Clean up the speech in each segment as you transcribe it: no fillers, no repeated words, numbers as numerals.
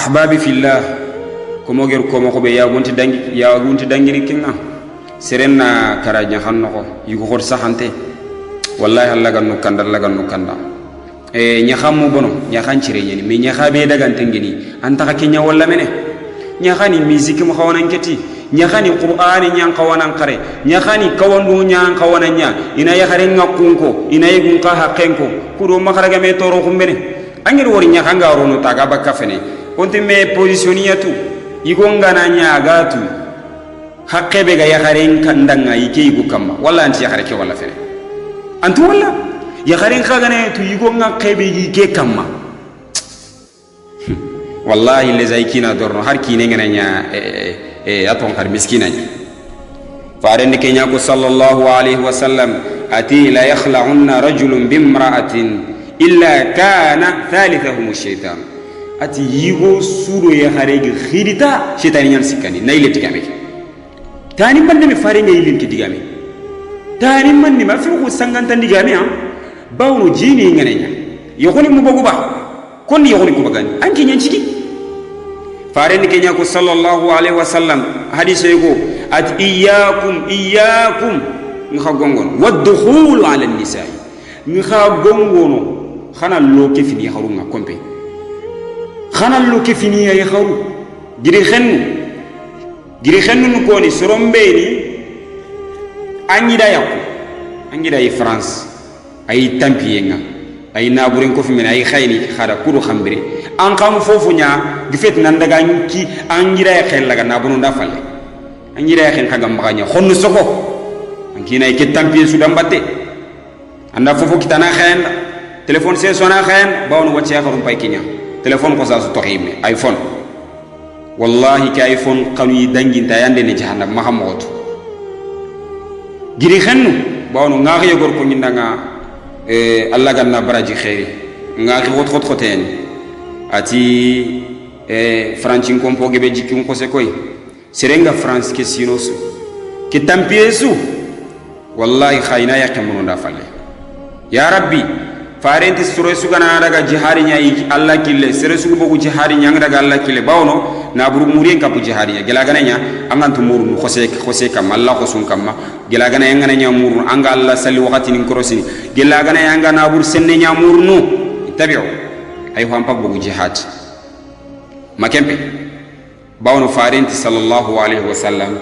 ahbabi fillah komo ger komo ko be ya gonti dangini kinga serenna karaja hanno ko yugo hor sahante wallahi Allah ganno kanda nya xammu bono nya xan cire nyeni mi nya xabe daga tengini anta ka kenya walla mene nya xani musique mo xawana ngeti nya xani qur'ani nya xawana qare nya xani kawandu nya xawana nya ina ya xare ngakunko ina yegun ka hakenko kudo makaraga me toro xumbene angir wori nya xanga rono taga bakka fene onti me positioniyatu igonga na nya agatu hakkebe ga ya xare kandanga yike yigu kamma walla anti ya xare ke walla fene antu walla ya xare xagane tu igonga xebe yike kamma wallahi les aikina dorno har kine ngana nya aton har miskina nya faaren kenya ko sallallahu alaihi wasallam ati la yakhla'unna rajulun bimra'atin illa kana thalithuhum ash-shaytan ati yigo suro ya harege khidita shaytan nyan sikani nayle tigame tani bande mi faare ngay limki digame tani man ni ma fi ko sanganta digame ha bawno jini ngane nya yokoni mu bogu ba kon yokoni ko bagani anki nyan ciki faare kenya ko sallallahu alaihi wasallam hadith yego at iyyakum nga gongon wadkhulu ala an-nisaa nga gongono khana lo ke fini harunga kompe khana lo ke fini ya haru giri xennu ko ni sorombeni angida yi France ay tampiyenga ay naburen ko fimena ay khayni khada kudu khambire an kam fofu nya gifet nan daga ki angira ya khel laga nabunu ndafalle angira ya khel kaga mbaganya khonnu soko ankina ay ke tampiye su dambatte anda fofu kitana khayen téléphone c'est sona khayen bawnu wacce ya kharum pay kinya téléphone ko sa su tohime iPhone wallahi ka iPhone kanu yi danginta yande ne jahannam mahamoto giri xennu bawnu ngaari yogor ko nyindanga Allah ganna baraji khairi ngaari khot khoten ati francin kompo gebe jikim ko se koy serenga France ke sinosu ke tampiesu wallahi khayna yakamuno da falle ya rabbi farenti sure su gana daga jihari nya yi Allah kille sere su bogu jihari nya daga Allah kille bawno na buru muri kapu jihari nya gela gana nya angantu muru no khose kam Allah khosun kam gela gana nya ngana nya muru anga Allah salli wakati nin korosini gela gana nya anga na buru senne nya muru no tabi'u ay ho ampa bogu jihad makempe bawno farenti sallallahu alaihi wasallam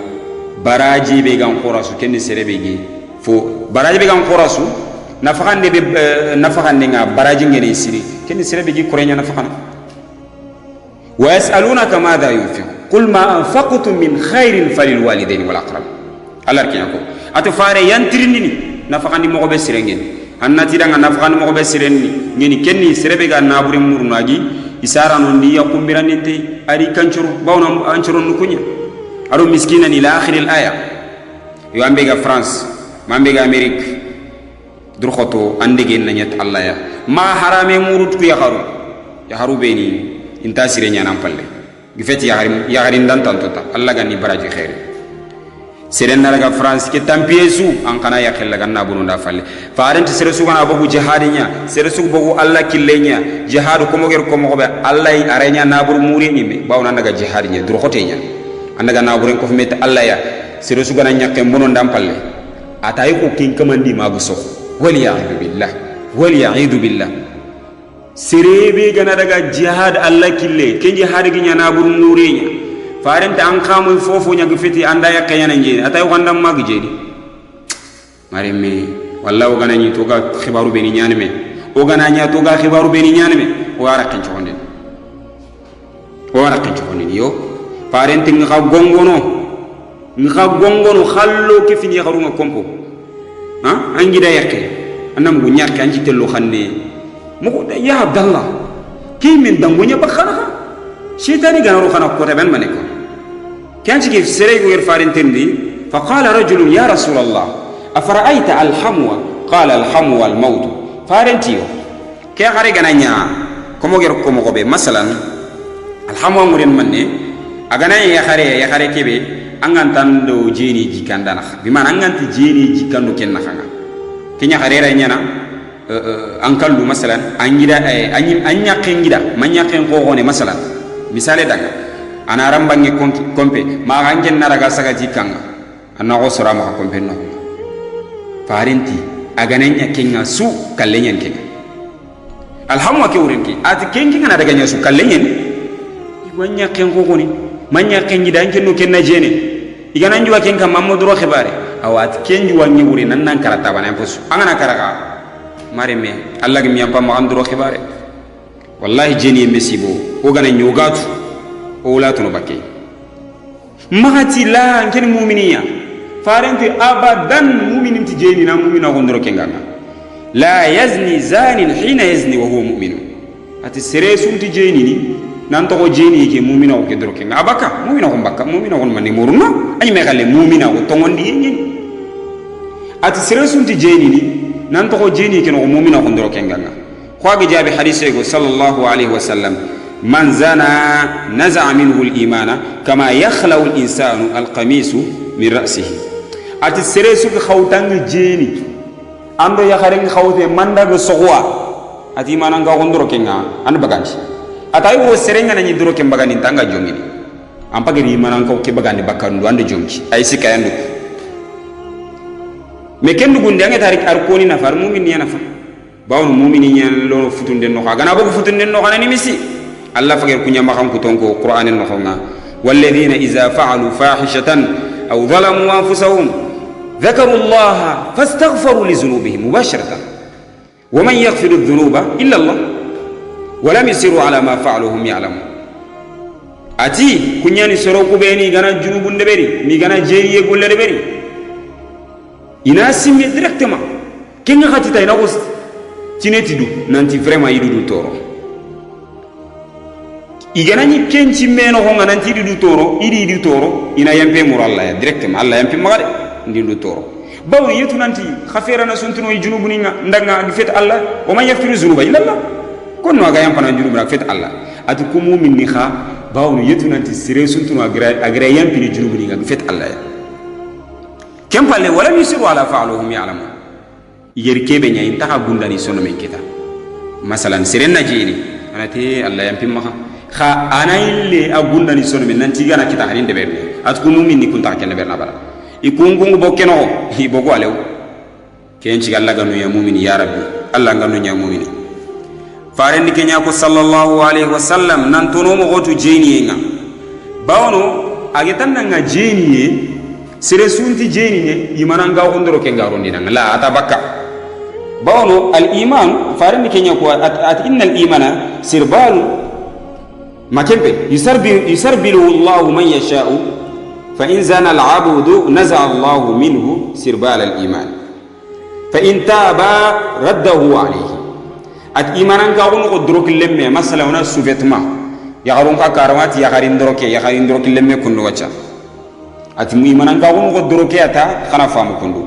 baraji be gan khorasu kenni sere be gi fo baraji be gan khorasu nafaxande nga baraji ngene siri ken sirebe gi korenya nafaxana wa yasalunaka madha yunfiqu qul ma anfaqtum min khairin falil walidayn wal aqrab alar kiyako atu fare yantirini nafaxandi mo be sirengen annati danga nafaxandi mo be sirenni ngeni kenni sirebe ga nabure murnagi isara non di yakumbirandente ari kancuru bawna ancuru nukunya aro miskina ila akhir al aya yo ambe ga France mambe ga Amerique durkhoto andege nanyat Allah ya ma harame murut ku ya haru beni inta sire nyana palle gifeti ya harin dan tantota Allah gani baraji khair sire naraga France ke tampiesu an kana ya khella ganna bunu da falle farenti sire su gana bogu jihadinya sire su bogu Allah killenya jihadu ko moger ko mo be Allah arenya nabur muri nyime bawna daga jihadinya durkhotenya andaga nabur ko fumete Allah ya sire su gana nyakke bunu ndam palle atay ko kin kamandi magu so waliya'idhu billah sirebe gana daga jihad Allah kille ken jihad gi nyana bur murenya farenta an khamu fofo nyagi fiti anda ya kayana nje atay wandam mag jedi mare me wallahu gana ni to ga khibaru beni nyane me o gana nya to ga khibaru beni nyane me o ara ken chonde yo farenti nga gongono khallo ke fini kharunga kompo ha angi da yakke anam gu ñak anji tello xanne mako ya abdallah ki min dango nya bakhana shaytani ganaru khana ko taben mané ko kanji ke sere go yer farentendi fa qala rajul ya rasul allah afara'aita alhamwa qala alhamwa almaut farentiyo ke xare gananya ko mo ger ko mo be masalan alhamwa muren manne agana ya xare kebe angan do jeni jikandana bi man anganti jeni jikando ken nakanga kenya harera nyana ankallu masalan angira anya kengida manya ken ko hone masalan misale danga ana rambange kompe ma gangen naraga sagati kanga anna go sora ma kompe no farinti aganenya kenga su kallenyen kenga alhamwa ke urenki ati kengi ngana daga nyasu kallenyen igwanya kengo goni manya kengi danke no kenna jene igana njwa kenga mamadou ro khibare awat kenji wanyi wuri nan karata bana imposu angana karaga mare me allah gmi yampa ma andro khibare wallahi jeni mesibo o gana nyogatu o la to no bakke mahati la ngeni mu'miniya farenti abadan mu'minin ti jeni na mu'mina gondoro kenganga la yazni zani hina yazni wa huwa mu'min ati sere sunti jeni ni nan to jeni ke mu'mina ko kendoro kenga abaka mu'mina ko bakka mu'mina ko mani murno ani me gale mu'mina ko tongondi yenyi ati sere sunti jeni ni nan to jeni ke no mu'mina ko ndoro kenganga ko ga jabi hadise go sallallahu alaihi wasallam man zana naza'a minhu al-imana kama yakhla'u al-insanu al-qamisu min ra'sihi ati sere su khawtang jeni ando ya khare khawte manda go sogwa ati mana nga gondoro kenga an baganci atay wo sere ngana ni doro ken bagani tanga jongini ampagiri mana ko ke bagani bakkandu ande jonki ay sikayandu me kendu gunde nga tarik arkoni na far mu'min yana fa bawno mu'mini nyen lo futunde no gana bo futunde no gana ni misi Allah fager kunya ma xam ko tonko qur'anen no xonga walladhina idha fa'alu fahishatan aw zalamu anfusahum dhakaru Allah fastaghfiru li dhunubihim mubasharatan wa man yaghfiru adh-dhunuba illa Allah wa lam yusiru ala ma fa'alu hum ya'lamun ati kunyani soro kubeni gana junubun deberi mi gana jeriye golle deberi ina simmi directement kenga khatita ina gos cineti du nanti vraiment yidu du toro igana ni kenci meno honga nanti du toro idi du toro ina yampe muralla ya directement alla yampe magade ndi du toro bawni yetu nanti khafera na suntuno junubuni ndanga di fet alla o man yaghfiru dhunuba illa Allah konno aga yampana junubu na fet alla atu kumu minni kha bawni yetu nanti sire suntuno agra yampi ni junubuni nga fet alla ya kem palle wala yusiru ala fa'aluhum ya'lamu yeri kebe nya intaha gundani sono men kita masalan sirenna jini anati alla yampi maha kha anaille agundani sono men nanti gana kita harin de berne atku mu'min ni kunta ken berna bara ikungu bokkeno hi bogo alew kenci alla ganu ya mu'min ya rabbi alla ganu nya mu'min faren ni kenya ko sallallahu alaihi wasallam nan tono mo gotu jeni nga bawno agetan nga jeni sere sunti jeni ne imananga ondoro ke ngarondi nang la atabaka bawno al iman faran kenya ko at innal imana sirbal makembe yusarbilu Allah man yasha'u fa in zana al abdu naza'a Allah minhu sirbal al iman fa in taba raddahu alayhi at imananga ondoro ke lemme masala ona sous-vêtement ya garon ka karawati ya garindoro ke lemme kunno wacha ati mu imananga ko doroke ata khana famu kundu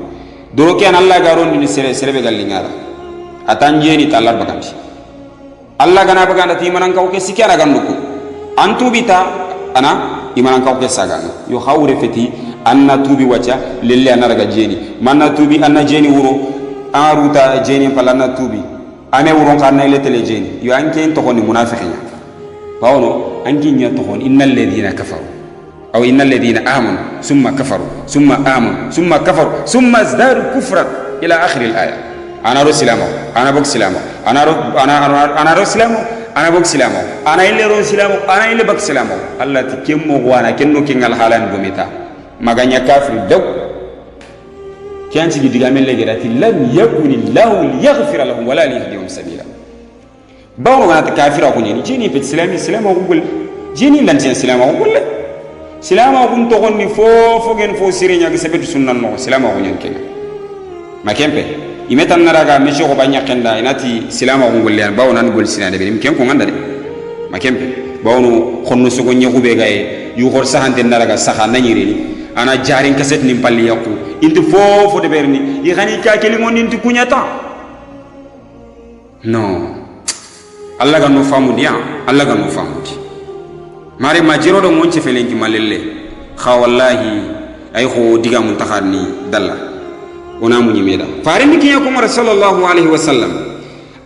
doroke an Allah garon ni serebe gallingara atanjeni talar bagamsi Allah gana baganda ti imananga ko sikara ganduko antu bita ana imananga ko sagana yo hawre feti anna tubi wacha lille anaraga jeni manna tubi anna jeni wuro aruta jeni palanna tubi ane wuro kanna ile tele jeni yo anke to koni munafiqina bawno anki nya to kon innal ladina kafaru أو إن الذين آمنوا ثم كفروا ثم آمنوا ثم كفروا ثم ازدادوا كفرا إلى آخر الآية أنا رو سلامه أنا بوك سلامه أنا رو سلامه أنا بوك سلامه أنا إلي رو سلامه أنا إلي بوك سلامه الله تكيمو وانا كنو كنغ الحالان بميتا مغانيا كافر دو كان تيجي دغامل لغيراتي لم يكن الله ليغفر لهم ولا ليهديهم سبيلا باو غانا كافر اكوني جيني في السلام اقول جيني لانتي السلام اقول silama kun to gonni fo gen fo sirinya ga sebetu sunnan no silama ko nyen kenga makempe imetan naraga me ko banya kenda inati silama ko golle bawo nan gol sinade be ken ko nganda de makempe bawo no khonno sugo nyego be gaye yu khor sahante naraga saha nanyire ni ana jarin kaset nim palli yakku inti fo de berni yi khani ka keli mon inti kunyata non Allah ga no famu dia Allah ga no famu mare majiro do mon ci felenki malelle kha wallahi ay kho diga mun takharni dalla ona mu nyimeda fare ni kiya ko sallallahu alaihi wasallam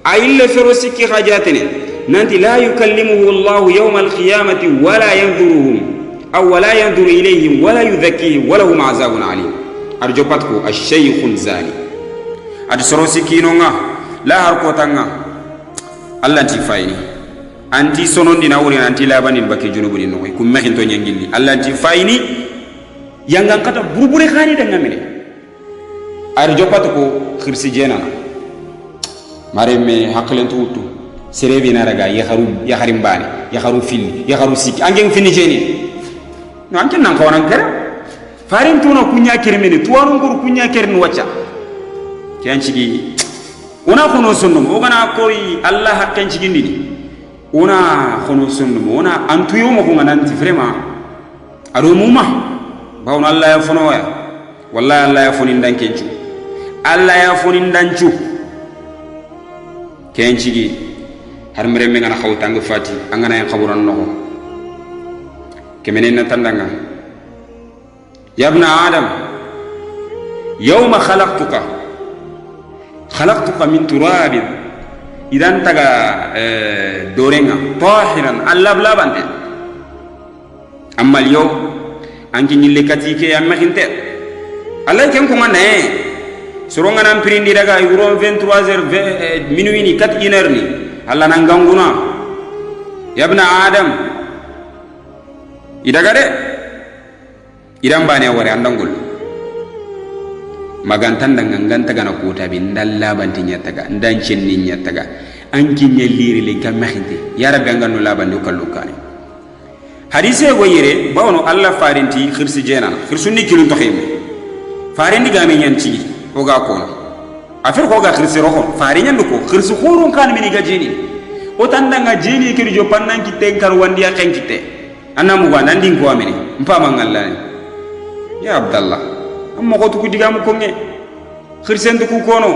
ay le fero sikki khajatene nanti la yukallimuhu Allahu yawma al-qiyamati wala yanzuruhum aw wala yanzuru ilayhim wala yuzakkihim wa lahum azabun alim. Arjo patko ash-shaykhun zani ad sorosi kinonga la har kotanga Allah ti fayni anti sonondi na wuri anti labanin baki junubuni no ko mehin to nyangilli Allah ti fayni yangan kata burbure khani da ngamene arjo patko khirsi jena mare me haklen tutu serebi na raga ya harim bani ya haru fil ya haru siki angen fini jeni no anken nan ko nan kera farin tuno kunya kirmini tuwarun gur kunya kirin wacha kyan cigi una khono sundum o gana koy Allah hakken cigi ndini una khono sundum una antuyo mo ko nanti vraiment ado muma bawon Allah ya fono ya wallahi Allah ya fonin dankencu Allah ya fonin dancu kyan cigi har mere me ngana khawtanga fati angana en khaburan no kemenen na tandanga ya ibn adam yawma khalaqtuka min turabin idan taga dorenga tahiran allablaban amma yow anki nyille katike amma khinte Allah ken ko ngane soronga nan prindi daga euro 23h minuit ni 4h ni Allah nan ganguna ya ibn adam idaga de idan bane wore andangol magantan danganta gana kota bin dalla banti nyataga ndan cenni nyataga anki nyelliri le kamahinte ya rabbi angano labande kallu kane hadise go yire bawno Allah farinti khirsi jena khirsunni kilun tokhime farindi game nyanci o ga kono afir ko ga khirsi roho farinya nduko khirsi khurun kan mini ga jeni o tandanga jeni kiri jo pannan ki tenkar wandi ya kenkite anamu ga nandin ko amene mpama ngallani ya abdallah amma ko tu digam ko nge khirsen du ko kono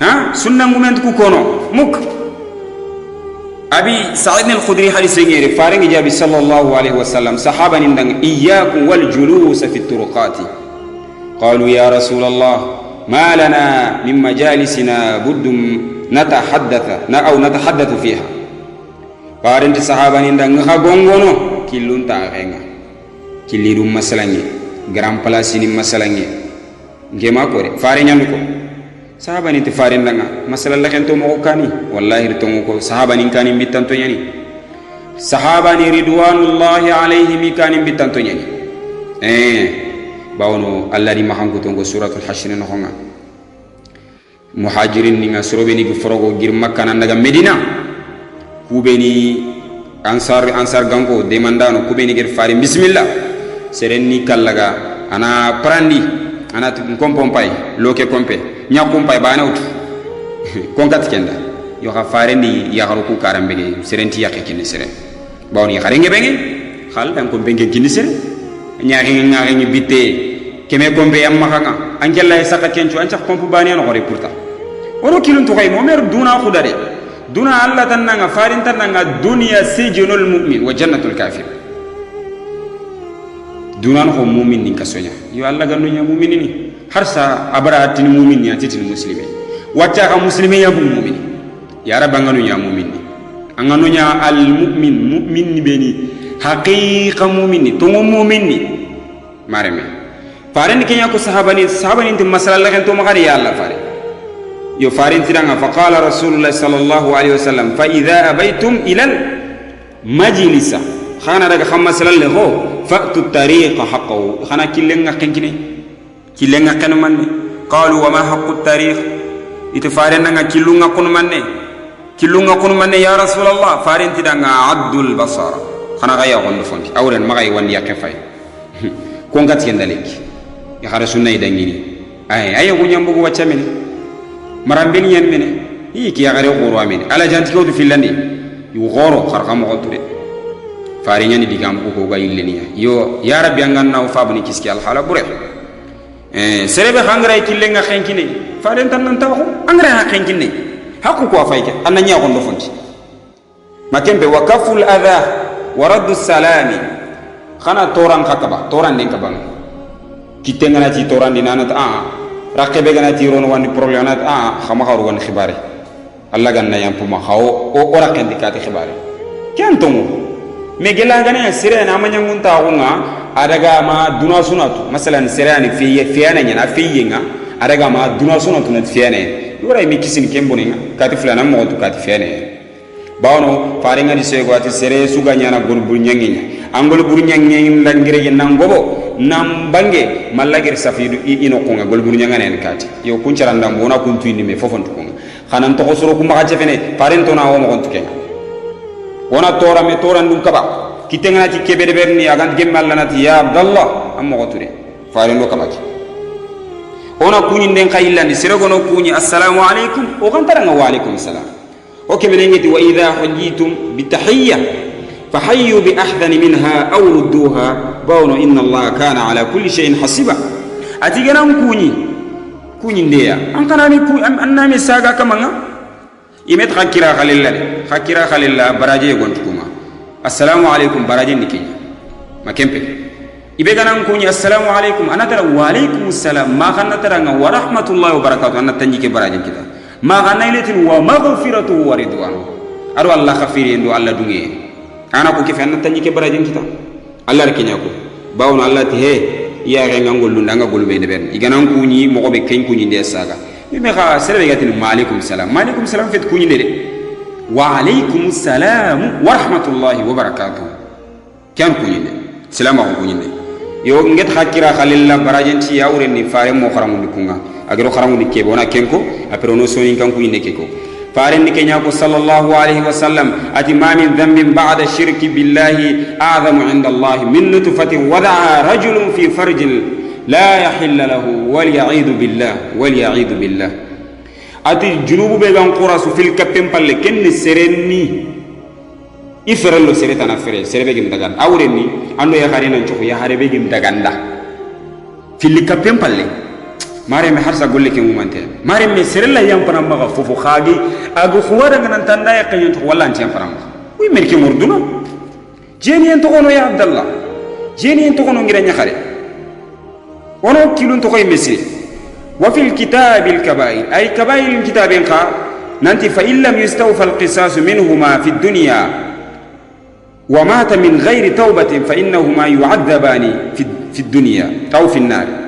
ha sunna ngumen du ko kono muk abi sa'id al-khudri hadith ngere farangi jabi sallallahu alaihi wasallam sahaba ni ndang iyyakum wal julus fi turuqati qalu ya rasulullah ma lana min majalisina buddum natahaddathu fiha faranti sahaba ni ndang ha gongono kilun ta renga kilirum masalangi grand place ni masalange ngema ko re fare nyandu ko sahaba ni te fare ndanga masala la kento mo kani wallahi to ko sahaba ni kani bitanto nyani sahaba ni ridwanullahi alaihim kani bitanto nyani bawno allah di mahanko to go suratul hashr no honga muhajirin ni ngasrobe ni go forogo gir makka nan daga medina kubeni ansar gango demandano kubeni gir fare bismillah serenni kallaga ana prandi ana kompom pay loke kompe nya kompay bana ut konkat kenda yo ha farendi ya haru ku karambe serenti yakke kini seren bawni xarenge bengi xal dan ko bengi kini seren ñaari ni bitte keme kombe yam maxanga angella saka kencu anca kompu bani no xore pourta wono kilun to kay mo mer duna khudare duna alla tananga farin tananga dunya sijnul mu'min wa jannatul kafir dunan ko mu'min ni kasonya yo alla ganu nya mu'mini ni harsa abaratin mu'min ni atitin muslimin wacca ka muslimin ya mu'min ya rabanganu nya mu'min ni anganu nya al mu'min mu'min ni beni haqiqa mu'min ni to mu'min ni mareme fare ni kenya ko sahaba ni tim masala la kan to magari ya alla fare yo fare tiranga fa qala rasulullah sallallahu alaihi wasallam fa idha abaitum ila al majlisa khana daga khamma sallallahu ho fa'tu tariqa haqqahu khana killenga kenkine killenga kanu manne qalu wa ma haqqu tariq itfare nanga kilunga kun manne ya rasulullah fare tidanga abdul basara khana ga ya gondo fonti awren magay wandi yakefay ko ngati kendaleki ya khara sunna idangini ay ko nyambugo wacamene marambeni yamene ki ya gare goro amene ala janti ko filandi yu goro kharqam ko tude fari nyani digam ko ga yilleniya yo ya rabbi anganna o fabni kiski al hala bure serebe khangray killenga khenkine faren tan nan taw angray ha khenkine hakku ko fayke ananya ko ndo fonti makembe wa kaful adha wa raddu salami khana toran khakaba toran den kabang kitenga na ci toran dinanat rakebe gana ci ron wandi problème nat khama xaru won xibare Allah ganna yampuma khaw o ora kendi kati khibare ken tongu me gela gane sere na manyangunta gonga adaga ma duna sunatu masalan sere ani fiyana nyana fiyenga adaga ma duna sunatu na fiyane yora mi kisin kemboninga kati fulana mo to kati fiyane bawno farenga di sego ati sere suga nyana gol bur nyanginya angol bur nyangi langire nan gobo nam bange mallagir safidu ino konga gol bur nyangane en kati yo kuncaranda mbona kuntu indi me fofon konga khanan to soro kuma ka jefene faren to na wo mo kontu kenga wona tora me tora ndum kaba kitenga ti kebe de berni agant gemmal lanati ya abdallah am mo goture faren do kabaki ona kunyi nden khayillandi sere gono kunyi assalamu alaikum o kantara wa alaikum salam o kemenengeti wa idha hujitum bitahiyya fahayyu bi ahsani minha aw rudduha bawno inna allaha kana ala kulli shay'in hasiba atigana kunyi ndeya an kanani annami saga kamanga imet khakira khalilla baraje gontukuma assalamu alaikum baraje nikenya makempe ibe ganan kunyi assalamu alaikum anatara wa alaikum assalam ma khanatara wa rahmatullahi wa barakatuh anatanjike baraje kita ma ghanailatin wa maghfiratuhu wa ridwanu aro allah khafiri ndo allah dungi ana ko kifa anatanjike baraje kita allah rekenya ko bawno allah ti he ya ga ngol ndanga gol be deben iganan kunyi mo ko be ken kunyi de saga me kha sere gatin maaleykum salam fet kunyi de wa alaykum salam wa rahmatullahi wa barakatuh kan kunyi de salam ko kunyi de yo nget hakira khalilla barajenti yawre ni fare mo kharamu dikunga agero kharamu dikke bona kenko apero no soni kan kunyi de ko fare ni kenya ko sallallahu alaihi wasallam ati ma min dhanbin ba'da shirki billahi a'zamu 'inda Allah min nutfatin wada'a rajulun fi farjin la yahilla lahu wal ya'idu billah ati junubu be gan qurasu fil kapem palle ken serenni iferello seretana fere serebe gim dagan awreni ando ya harina choko ya harebe gim daganda fil kapem palle mare me harsa golle ke mumante mare me serella yam param maga fofu khagi agu khuwara ngana tanda ya kayen to walla anti param wi merke murduna jeni en to gono ya abdallah jeni en to gono ngira nyakhare wono kilun to koy mesri wa fil kitab al kaba'ir ay kaba'ir al kitab kha nanti fa illam yastawfa al qisas minhuma fi dunya wa mata min ghairi tawbatin fa innahuma yu'adzabani fi dunya aw fi an-nar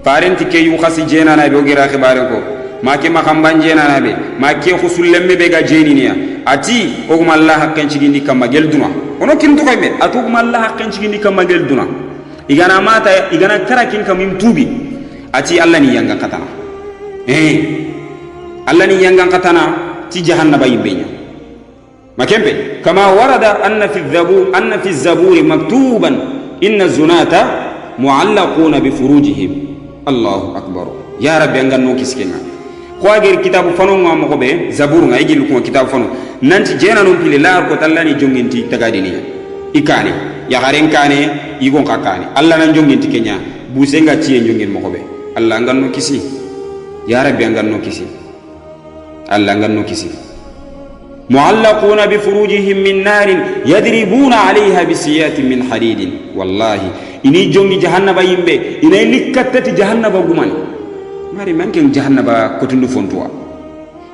parenti ke yu khasi jena na be gira khibare ko ma ke ma khamban jena na be ma ke khusullemme be ga jeniniya ati o kuma allah hakkan cigindi kamma gel duna ono kin to koy me atu kuma allah hakkan cigindi kamma gel duna igana mata igana karakin kam im tubi ati allah ni yanga katana allah ni yanga katana ti jahannaba yibbenya makembe kama warada anna fi zabur maktuban inna zunata muallaquna bi furujihim allahu akbar ya rabbi anganno kiskenga ko agir kitabu fano ngam ko be zabur nga igil ko kitabu fano nanti jena non pile la ko tallani jonginti tagadini ikani ya garen kane igon kakani allah nan jonginti kenya busenga tiye jongin mo ko be allah nganno kisi ya rabbi nganno kisi allah nganno kisi muallaquna bi furujihim min narin yadribuna alayha bisiyatin min hadidin wallahi ini jongi jahannaba yimbe ina likkatati jahannaba guman mari manke jahannaba kotundu fontuwa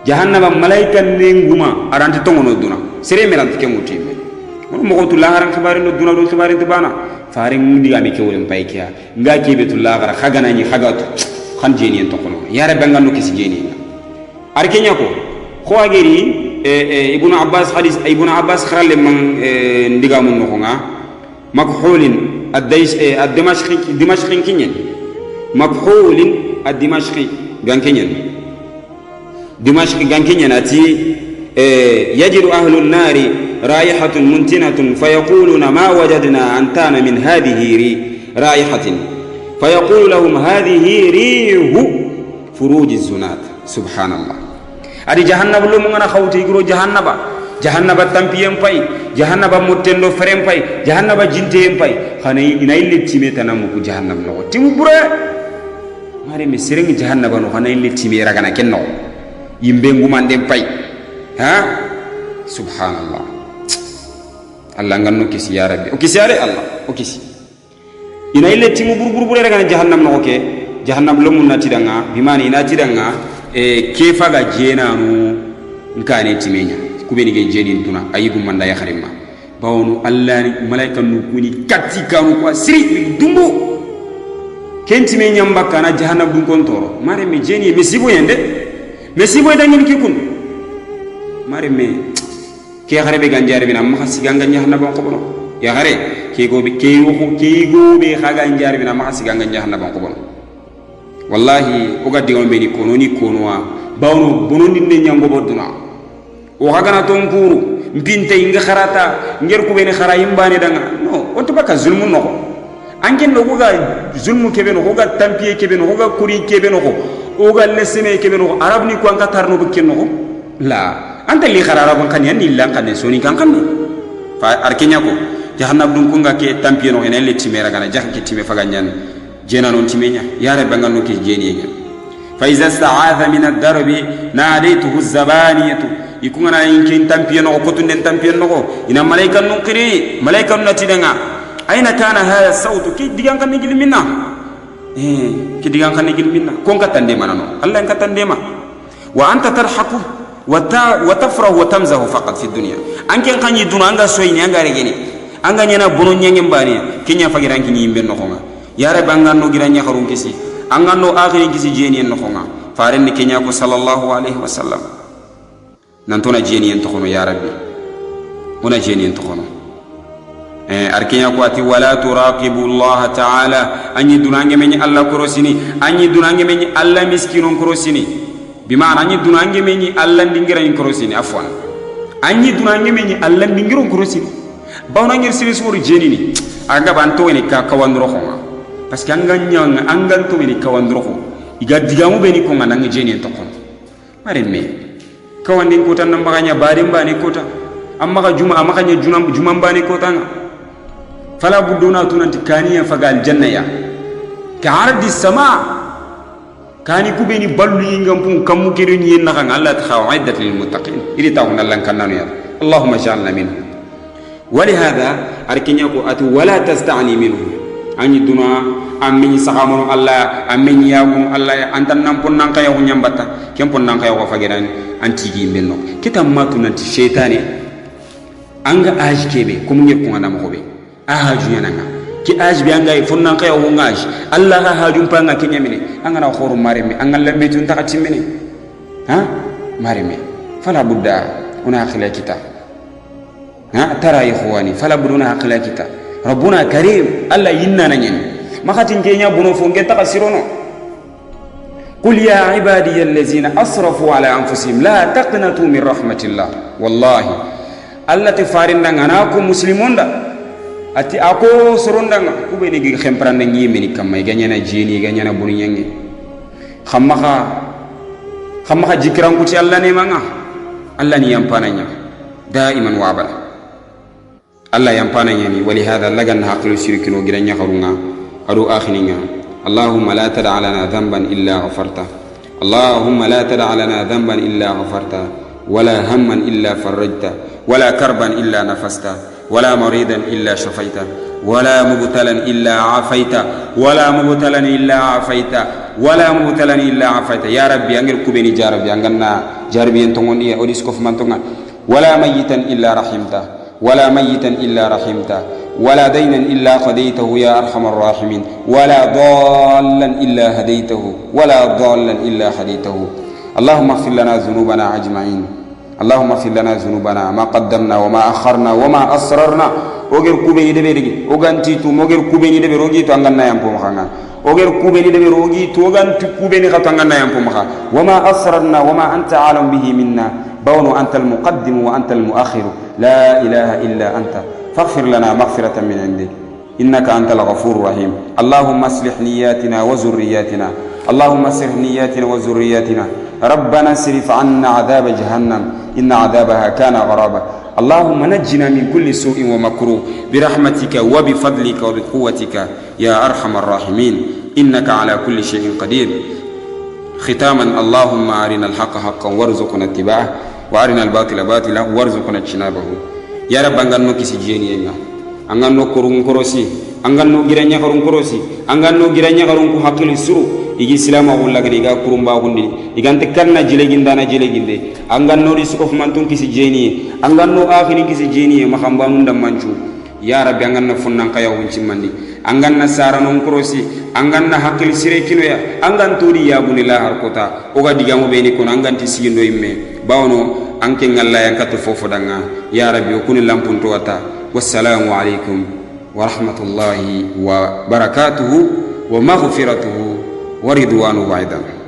jahannaba malaika nenguma arante tongono duna sere merante kemutime on mo gotu laharan khabare no duna do khabare tibana fare ngudi ami kewlen paykiya nga kebetu lahara khagana ni khagatu khan jeni en tokono ya rabbi ngano kisi jeni arkenya ko ko ageri ibnu abbas hadith ibnu abbas kharalle man ndigamun no nga makhulin الدمشقي كنين مكحول الدمشقي غان كنين دمشقي غان كنين اتي يجد اهل النار رائحه منتنه فيقولون ما وجدنا انتان من هذه رائحه فيقول لهم هذه ريح فروج الزنات سبحان الله ادي جهنم لو من خوتي غرو jahannaba tampiyem pay jahannaba mottendo ferem pay jahannaba jinteyem pay khane ina ille time tanamu ku jahannam no timu bure mari mi sereng jahannaba no khane ille time ragana kenno yimbe ngumande pay ha subhanallah allah nganno kisi ya rabbi o kisi ale allah o kisi ina ille timu bure ragana jahannam no ke jahannam lo mun natidanga bimani natidanga kefa ga jenanu nkane timenya kubeni ge jenin tuna ayigu manda ya kharima bawonu allah ni malaika nu kuni katti kanu kwa siri dumbu kenti me nyamba kana jahannam dun kontoro mare me jeni mesibo yende mesibo dangin kikun mare me ke harebe ganjare bina ma siganga jahannam ko bono ya hare ke go be khaga ganjare bina ma siganga jahannam ko bono wallahi o gaddi on be ni konwa bawno bonondi ne nyango boduna o hagana ton kuru mpinte inga kharata nger ko beni khara yimbani danga no on to baka zulmun no anken no ga zulmu kebe no ga tampiye kebe no ga kuri kebe no o ga lesene kebe no arab ni ko an katar no bukken no la anta li kharara ban kan yanni la kan soni kan kan fa arkenya ko jahannam dum ko ngake tampiye no enen le timera gana jahke time faga nyan jena non timenya yare bangal no ke jeni ngel fa iza sta'adha min ad-darbi nadaytuhu az-zabaniyatu ikungana inkin tampiye no ko tunden tampiye no ina malaika no qiri malaika no tidanga aina kana hada sautu ki digan kan nigil minna ki digan kan nigil minna kon katande manano allah en katande ma wa anta tarhaqu wa tafrahu wa tamzahu faqat fi dunya anken kan yiduna anga soyni anga regeni anga nyana bono nyangem bani kinya fagiran kini yimbe no khonga yare bangan no giranya kharun kisi anga no akhirin kisi jeni en no khonga faren ni kinya ko sallallahu alaihi wasallam nantona jeni en to khono ya rabbi ona jeni en to khono arkenya ko ati wala turaqibu allah ta'ala anyi dunange meni allah korosini anyi dunange meni allah miskinon korosini bima anyi dunange meni allah dingiran korosini afwan anyi dunange meni allah dingiron korosini bawna ngir siri suru jeni ni aga banto ni ka kawandro khonga parce que anganya anganto ni kawandro ko iga digamu beni ko ngana jeni en to khono mare me kawandin kota nambaganya barim bani kota amma ka juma amma kanya juma bani kota nga fala buduna tunanti kaniya fagal janna ya ka ardi sama kani kubeni ballu yingam pun kamu kirin yen naka Allah ta khawaidat lil muttaqin iri tawna lan kananu ya allahumma ja'alna minhu ولهذا arkinya ko atu wala tasta'ni minhu ani duna amini sahamon Allah amini yagun Allah antan nampon nan kaya nyambata kempon nan kaya ko fagedan antigi menno kita matunanti shaytane anga ajkebe kum ngir ko ngana mo be ahaju yananga ki ajbi anga funnan kaya wo ngaj Allah ha hajum panga kenyamine anga na khoru maremi anga lambe tun takati mene ha maremi fala budda una akhila kita ha tara ikhwani fala budda una akhila kita rabbuna karim Allah yinna nanyen makati ngenya buno fo ngeta kasirono قل يا عبادي الذين أسرفوا على أنفسهم لا تقنطوا من رحمة الله والله التي فارنا أناكم مسلمون دا ati ako sorondanga kubeni gi khemprande nyimeni kamay ganyana jeni ganyana bunyange khamma jikran kuti Allah ne manga Allah ni yampananya daiman wa abada Allah yampananya ni wali hada lagan haqlu shirkino giranya kharunga adu akhininga اللهم لا تدع لنا ذنبا إلا غفرته اللهم لا تدع لنا ذنبا إلا غفرته ولا هما إلا فرجته ولا كربا إلا نفسته ولا مريضا إلا شفيته ولا مبتلا إلا عافيته ولا مبتلا إلا عافيته ولا مبتلا إلا عافيته يا ربي أنجل كوبيني جاربي أنجلنا جاربي أنتوني أوديسكوف مانتونا ولا ميتا إلا رحمته ولا ميتا إلا رحمته ولا دينا إلا قضيته يا أرحم الراحمين ولا ضالا إلا هديته ولا ضالا إلا هديته اللهم اغفر لنا ذنوبنا أجمعين اللهم اغفر لنا ذنوبنا ما قدمنا وما أخرنا وما أسررنا وغير كوبيني دبيرغي وغانتيتو وغير كوبيني دبيروغي تو أنغنا يامبو مخانا وغير كوبيني دبيروغي تو غانتي كوبيني خاتو أنغنا يامبو مخا وما أسررنا وما أنت عالم به منا بون أنت المقدم وأنت المؤخر لا إله إلا أنت فاغفر لنا مغفرة من عندك إنك أنت الغفور الرحيم اللهم اصلح نياتنا وذرياتنا اللهم اصلح نياتنا وذرياتنا ربنا اصرف عنا عذاب جهنم إن عذابها كان غرابا اللهم نجنا من كل سوء ومكروه برحمتك وبفضلك وبقوتك يا أرحم الراحمين إنك على كل شيء قدير ختاما اللهم أرنا الحق حقا وارزقنا اتباعه وأرنا الباطل باطلا وارزقنا اجتنابه يا رب أنغنو كيسي جيني anganno korun korosi anganno giranya karun korosi anganno giranya karun ku hakili suru igi silama gulla gidi ga kurumba gundi igante kanna jileginda na jileginde anganno risuko fumantun kisi jeni anganno akhini kisi jeni makambanu ndammancu ya rabbi anganna funnan kaya hunci mandi anganna saranon korosi anganna hakili sire kinoya anganturi ya bunila harkota oga digamu beni kono anganti sigindo imme bawno anke ngalla yankatu fofo danga ya rabbi okuni lampunto wata wassalamu alaikum wa rahmatullahi wa barakatuhu wa maghfiratuhu wa ridwanu aidan.